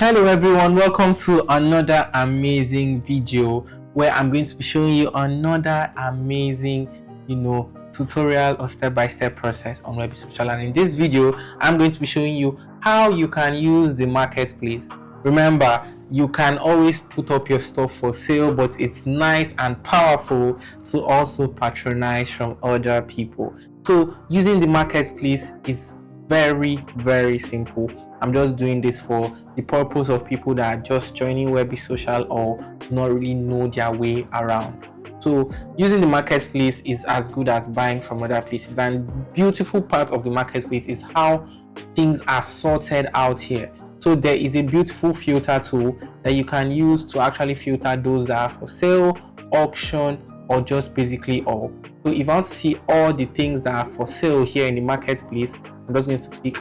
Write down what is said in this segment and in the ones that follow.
Hello everyone, welcome to another amazing video where I'm going to be showing you another amazing tutorial or step-by-step process on Webbie Social. And in this video I'm going to be showing you how you can use the marketplace. Remember, you can always put up your stuff for sale, but it's nice and powerful to also patronize from other people. So using the marketplace is very simple. I'm just doing this for the purpose of people that are just joining Webbie Social or not really know their way around. So using the marketplace is as good as buying from other places, and beautiful part of the marketplace is how things are sorted out here. So there is a beautiful filter tool that you can use to actually filter those that are for sale, auction, or just basically all. So if I want to see all the things that are for sale here in the marketplace, I'm just going to click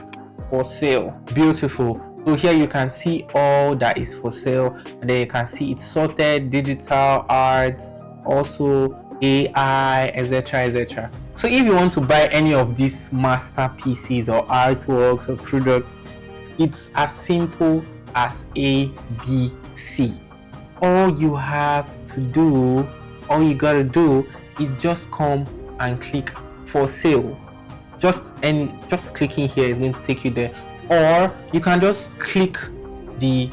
for sale. Beautiful. So here you can see all that is for sale, and then you can see it's sorted: digital art, also AI, etc. So if you want to buy any of these masterpieces or artworks or products, it's as simple as ABC. All you gotta do is just come and click for sale. Just clicking here is going to take you there, or you can just click the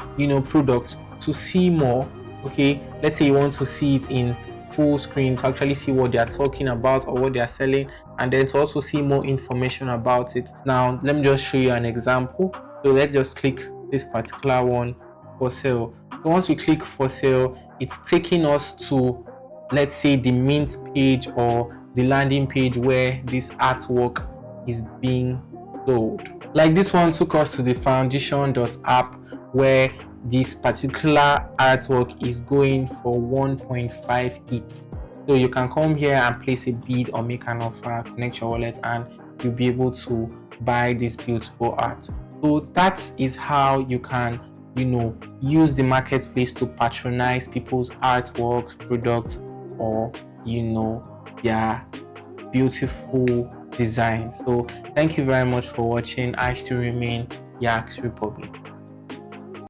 product to see more. Okay, let's say you want to see it in full screen to actually see what they are talking about or what they are selling, and then to also see more information about it. Now let me just show you an example. So let's just click this particular one, for sale. So once we click for sale, it's taking us to, let's say, the mint page or the landing page where this artwork is being sold. Like this one took us to the foundation.app where this particular artwork is going for 1.5 ETH. So you can come here and place a bid or make an offer, connect your wallet, and you'll be able to buy this beautiful art. So that is how you can use the marketplace to patronize people's artworks, products, or their beautiful design. So thank you very much for watching. I still remain Yax Republic.